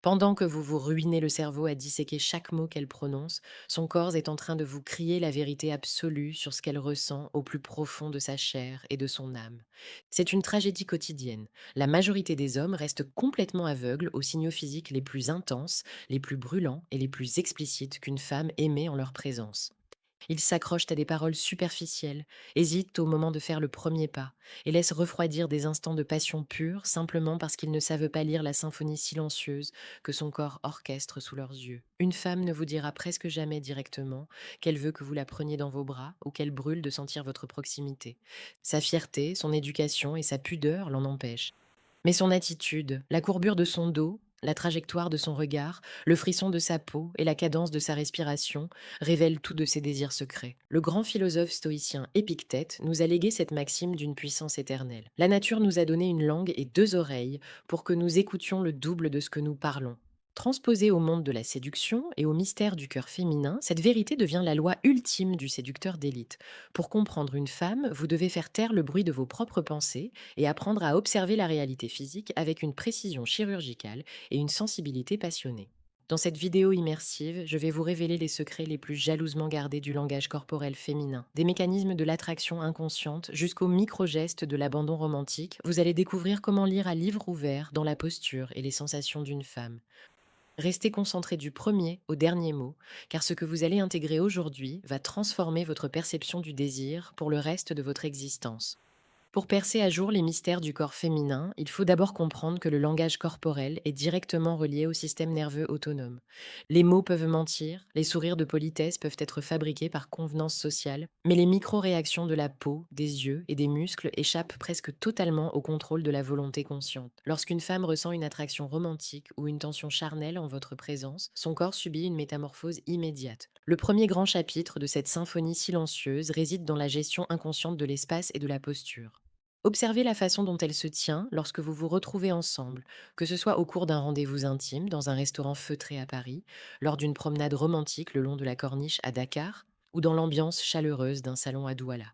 Pendant que vous vous ruinez le cerveau à disséquer chaque mot qu'elle prononce, son corps est en train de vous crier la vérité absolue sur ce qu'elle ressent au plus profond de sa chair et de son âme. C'est une tragédie quotidienne. La majorité des hommes restent complètement aveugles aux signaux physiques les plus intenses, les plus brûlants et les plus explicites qu'une femme émet en leur présence. Ils s'accrochent à des paroles superficielles, hésitent au moment de faire le premier pas, et laissent refroidir des instants de passion pure simplement parce qu'ils ne savent pas lire la symphonie silencieuse que son corps orchestre sous leurs yeux. Une femme ne vous dira presque jamais directement qu'elle veut que vous la preniez dans vos bras ou qu'elle brûle de sentir votre proximité. Sa fierté, son éducation et sa pudeur l'en empêchent. Mais son attitude, la courbure de son dos, la trajectoire de son regard, le frisson de sa peau et la cadence de sa respiration révèlent tout de ses désirs secrets. Le grand philosophe stoïcien Épictète nous a légué cette maxime d'une puissance éternelle. La nature nous a donné une langue et deux oreilles pour que nous écoutions le double de ce que nous parlons. Transposée au monde de la séduction et au mystère du cœur féminin, cette vérité devient la loi ultime du séducteur d'élite. Pour comprendre une femme, vous devez faire taire le bruit de vos propres pensées et apprendre à observer la réalité physique avec une précision chirurgicale et une sensibilité passionnée. Dans cette vidéo immersive, je vais vous révéler les secrets les plus jalousement gardés du langage corporel féminin, des mécanismes de l'attraction inconsciente jusqu'aux micro-gestes de l'abandon romantique. Vous allez découvrir comment lire à livre ouvert dans la posture et les sensations d'une femme. Restez concentré du premier au dernier mot, car ce que vous allez intégrer aujourd'hui va transformer votre perception du désir pour le reste de votre existence. Pour percer à jour les mystères du corps féminin, il faut d'abord comprendre que le langage corporel est directement relié au système nerveux autonome. Les mots peuvent mentir, les sourires de politesse peuvent être fabriqués par convenance sociale, mais les micro-réactions de la peau, des yeux et des muscles échappent presque totalement au contrôle de la volonté consciente. Lorsqu'une femme ressent une attraction romantique ou une tension charnelle en votre présence, son corps subit une métamorphose immédiate. Le premier grand chapitre de cette symphonie silencieuse réside dans la gestion inconsciente de l'espace et de la posture. Observez la façon dont elle se tient lorsque vous vous retrouvez ensemble, que ce soit au cours d'un rendez-vous intime dans un restaurant feutré à Paris, lors d'une promenade romantique le long de la corniche à Dakar, ou dans l'ambiance chaleureuse d'un salon à Douala.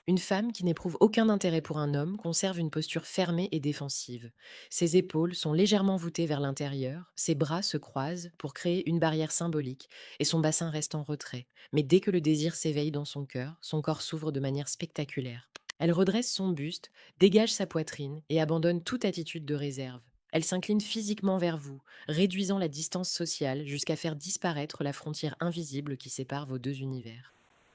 Une femme qui n'éprouve aucun intérêt pour un homme conserve une posture fermée et défensive. Ses épaules sont légèrement voûtées vers l'intérieur, ses bras se croisent pour créer une barrière symbolique, et son bassin reste en retrait. Mais dès que le désir s'éveille dans son cœur, son corps s'ouvre de manière spectaculaire. Elle redresse son buste, dégage sa poitrine et abandonne toute attitude de réserve. Elle s'incline physiquement vers vous, réduisant la distance sociale jusqu'à faire disparaître la frontière invisible qui sépare vos deux univers.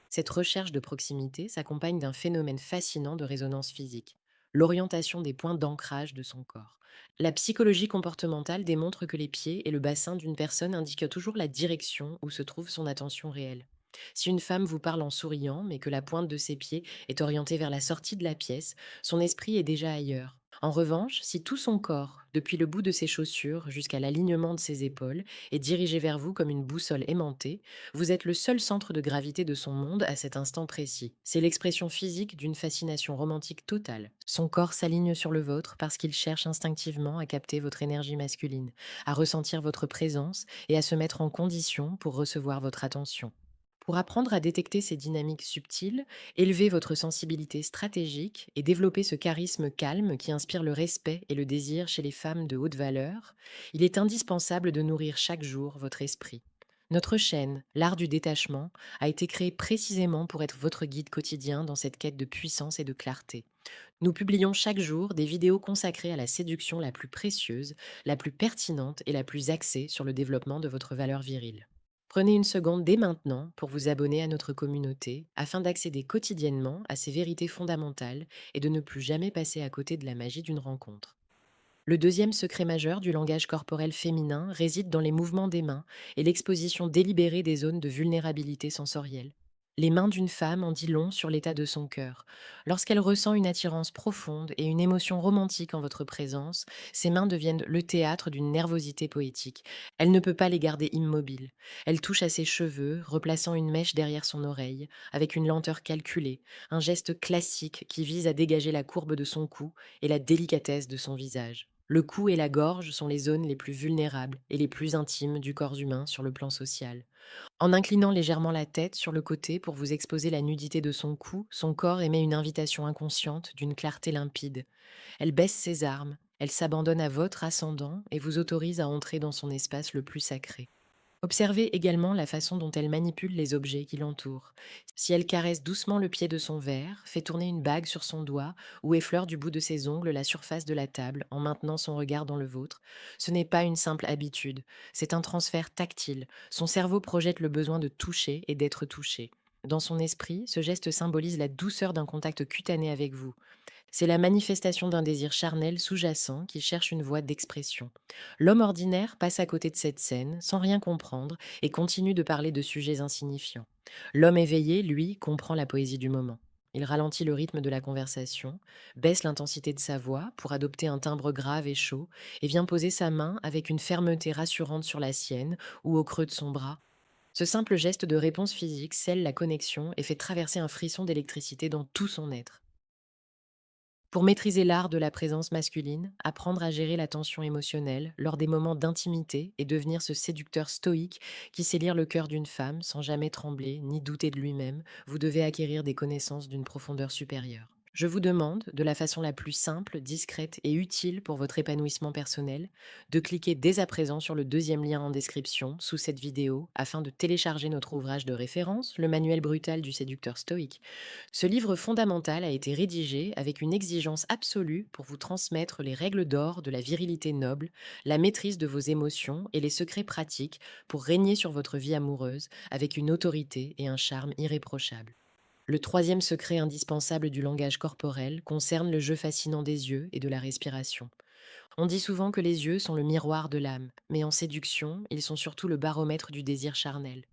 Cette recherche de proximité s'accompagne d'un phénomène fascinant de résonance physique, l'orientation des points d'ancrage de son corps. La psychologie comportementale démontre que les pieds et le bassin d'une personne indiquent toujours la direction où se trouve son attention réelle. Si une femme vous parle en souriant, mais que la pointe de ses pieds est orientée vers la sortie de la pièce, son esprit est déjà ailleurs. En revanche, si tout son corps, depuis le bout de ses chaussures jusqu'à l'alignement de ses épaules, est dirigé vers vous comme une boussole aimantée, vous êtes le seul centre de gravité de son monde à cet instant précis. C'est l'expression physique d'une fascination romantique totale. Son corps s'aligne sur le vôtre parce qu'il cherche instinctivement à capter votre énergie masculine, à ressentir votre présence et à se mettre en condition pour recevoir votre attention. Pour apprendre à détecter ces dynamiques subtiles, élever votre sensibilité stratégique et développer ce charisme calme qui inspire le respect et le désir chez les femmes de haute valeur, il est indispensable de nourrir chaque jour votre esprit. Notre chaîne, l'art du détachement, a été créée précisément pour être votre guide quotidien dans cette quête de puissance et de clarté. Nous publions chaque jour des vidéos consacrées à la séduction la plus précieuse, la plus pertinente et la plus axée sur le développement de votre valeur virile. Prenez une seconde dès maintenant pour vous abonner à notre communauté afin d'accéder quotidiennement à ces vérités fondamentales et de ne plus jamais passer à côté de la magie d'une rencontre. Le deuxième secret majeur du langage corporel féminin réside dans les mouvements des mains et l'exposition délibérée des zones de vulnérabilité sensorielle. Les mains d'une femme en dit long sur l'état de son cœur. Lorsqu'elle ressent une attirance profonde et une émotion romantique en votre présence, ses mains deviennent le théâtre d'une nervosité poétique. Elle ne peut pas les garder immobiles. Elle touche à ses cheveux, replaçant une mèche derrière son oreille, avec une lenteur calculée, un geste classique qui vise à dégager la courbe de son cou et la délicatesse de son visage. Le cou et la gorge sont les zones les plus vulnérables et les plus intimes du corps humain sur le plan social. En inclinant légèrement la tête sur le côté pour vous exposer la nudité de son cou, son corps émet une invitation inconsciente d'une clarté limpide. Elle baisse ses armes, Elle s'abandonne à votre ascendant et vous autorise à entrer dans son espace le plus sacré. Observez également la façon dont elle manipule les objets qui l'entourent. Si elle caresse doucement le pied de son verre, fait tourner une bague sur son doigt ou effleure du bout de ses ongles la surface de la table en maintenant son regard dans le vôtre, ce n'est pas une simple habitude, c'est un transfert tactile. Son cerveau projette le besoin de toucher et d'être touché. Dans son esprit, ce geste symbolise la douceur d'un contact cutané avec vous. C'est la manifestation d'un désir charnel sous-jacent qui cherche une voie d'expression. L'homme ordinaire passe à côté de cette scène sans rien comprendre et continue de parler de sujets insignifiants. L'homme éveillé, lui, comprend la poésie du moment. Il ralentit le rythme de la conversation, baisse l'intensité de sa voix pour adopter un timbre grave et chaud, et vient poser sa main avec une fermeté rassurante sur la sienne ou au creux de son bras. Ce simple geste de réponse physique scelle la connexion et fait traverser un frisson d'électricité dans tout son être. Pour maîtriser l'art de la présence masculine, apprendre à gérer la tension émotionnelle lors des moments d'intimité et devenir ce séducteur stoïque qui sait lire le cœur d'une femme sans jamais trembler ni douter de lui-même, vous devez acquérir des connaissances d'une profondeur supérieure. Je vous demande, de la façon la plus simple, discrète et utile pour votre épanouissement personnel, de cliquer dès à présent sur le deuxième lien en description sous cette vidéo afin de télécharger notre ouvrage de référence, le manuel brutal du séducteur stoïque. Ce livre fondamental a été rédigé avec une exigence absolue pour vous transmettre les règles d'or de la virilité noble, la maîtrise de vos émotions et les secrets pratiques pour régner sur votre vie amoureuse avec une autorité et un charme irréprochables. Le troisième secret indispensable du langage corporel concerne le jeu fascinant des yeux et de la respiration. On dit souvent que les yeux sont le miroir de l'âme, mais en séduction, ils sont surtout le baromètre du désir charnel.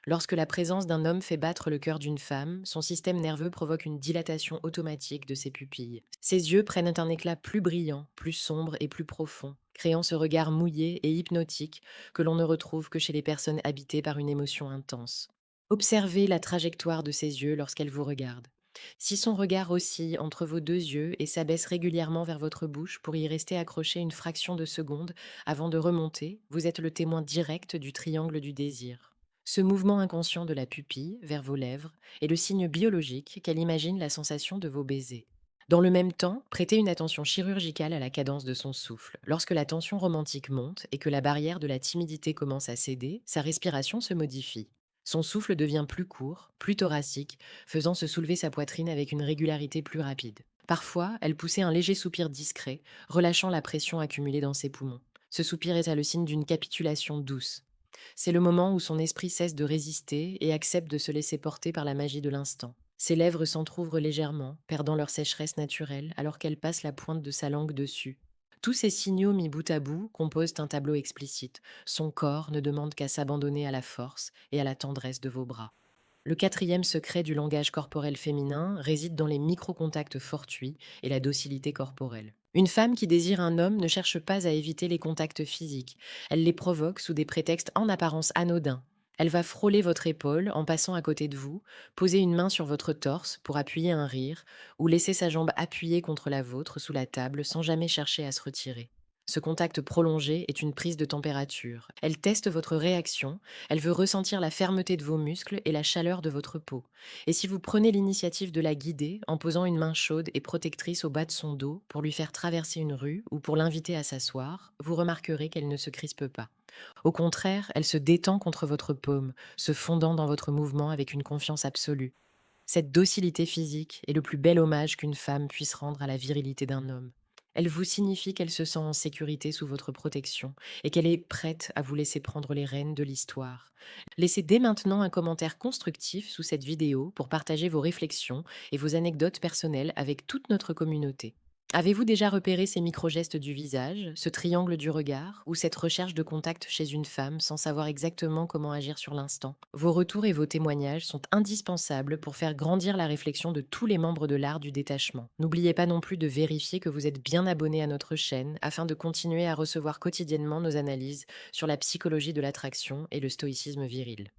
Lorsque la présence d'un homme fait battre le cœur d'une femme, son système nerveux provoque une dilatation automatique de ses pupilles. Ses yeux prennent un éclat plus brillant, plus sombre et plus profond, créant ce regard mouillé et hypnotique que l'on ne retrouve que chez les personnes habitées par une émotion intense. Observez la trajectoire de ses yeux lorsqu'elle vous regarde. Si son regard oscille entre vos deux yeux et s'abaisse régulièrement vers votre bouche pour y rester accroché une fraction de seconde avant de remonter, vous êtes le témoin direct du triangle du désir. Ce mouvement inconscient de la pupille vers vos lèvres est le signe biologique qu'elle imagine la sensation de vos baisers. Dans le même temps, prêtez une attention chirurgicale à la cadence de son souffle. Lorsque la tension romantique monte et que la barrière de la timidité commence à céder, sa respiration se modifie. Son souffle devient plus court, plus thoracique, faisant se soulever sa poitrine avec une régularité plus rapide. Parfois, elle poussait un léger soupir discret, relâchant la pression accumulée dans ses poumons. Ce soupir est le signe d'une capitulation douce. C'est le moment où son esprit cesse de résister et accepte de se laisser porter par la magie de l'instant. Ses lèvres s'entr'ouvrent légèrement, perdant leur sécheresse naturelle, alors qu'elle passe la pointe de sa langue dessus. Tous ces signaux mis bout à bout composent un tableau explicite. Son corps ne demande qu'à s'abandonner à la force et à la tendresse de vos bras. Le quatrième secret du langage corporel féminin réside dans les micro-contacts fortuits et la docilité corporelle. Une femme qui désire un homme ne cherche pas à éviter les contacts physiques. Elle les provoque sous des prétextes en apparence anodins. Elle va frôler votre épaule en passant à côté de vous, poser une main sur votre torse pour appuyer un rire, ou laisser sa jambe appuyée contre la vôtre sous la table sans jamais chercher à se retirer. Ce contact prolongé est une prise de température. Elle teste votre réaction, elle veut ressentir la fermeté de vos muscles et la chaleur de votre peau. Et si vous prenez l'initiative de la guider en posant une main chaude et protectrice au bas de son dos pour lui faire traverser une rue ou pour l'inviter à s'asseoir, vous remarquerez qu'elle ne se crispe pas. Au contraire, elle se détend contre votre paume, se fondant dans votre mouvement avec une confiance absolue. Cette docilité physique est le plus bel hommage qu'une femme puisse rendre à la virilité d'un homme. Elle vous signifie qu'elle se sent en sécurité sous votre protection et qu'elle est prête à vous laisser prendre les rênes de l'histoire. Laissez dès maintenant un commentaire constructif sous cette vidéo pour partager vos réflexions et vos anecdotes personnelles avec toute notre communauté. Avez-vous déjà repéré ces micro-gestes du visage, ce triangle du regard, ou cette recherche de contact chez une femme sans savoir exactement comment agir sur l'instant? Vos retours et vos témoignages sont indispensables pour faire grandir la réflexion de tous les membres de l'art du détachement. N'oubliez pas non plus de vérifier que vous êtes bien abonné à notre chaîne afin de continuer à recevoir quotidiennement nos analyses sur la psychologie de l'attraction et le stoïcisme viril.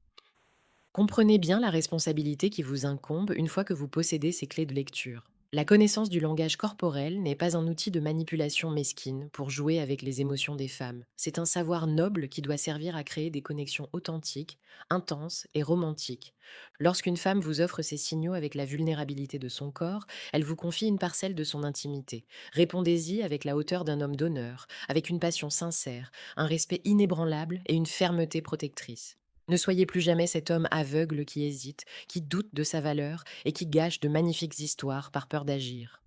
Comprenez bien la responsabilité qui vous incombe une fois que vous possédez ces clés de lecture. La connaissance du langage corporel n'est pas un outil de manipulation mesquine pour jouer avec les émotions des femmes. C'est un savoir noble qui doit servir à créer des connexions authentiques, intenses et romantiques. Lorsqu'une femme vous offre ces signaux avec la vulnérabilité de son corps, elle vous confie une parcelle de son intimité. Répondez-y avec la hauteur d'un homme d'honneur, avec une passion sincère, un respect inébranlable et une fermeté protectrice. Ne soyez plus jamais cet homme aveugle qui hésite, qui doute de sa valeur et qui gâche de magnifiques histoires par peur d'agir.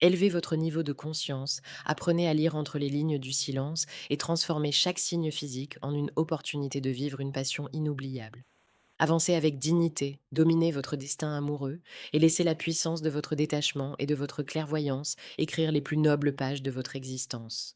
Élevez votre niveau de conscience, apprenez à lire entre les lignes du silence et transformez chaque signe physique en une opportunité de vivre une passion inoubliable. Avancez avec dignité, dominez votre destin amoureux et laissez la puissance de votre détachement et de votre clairvoyance écrire les plus nobles pages de votre existence.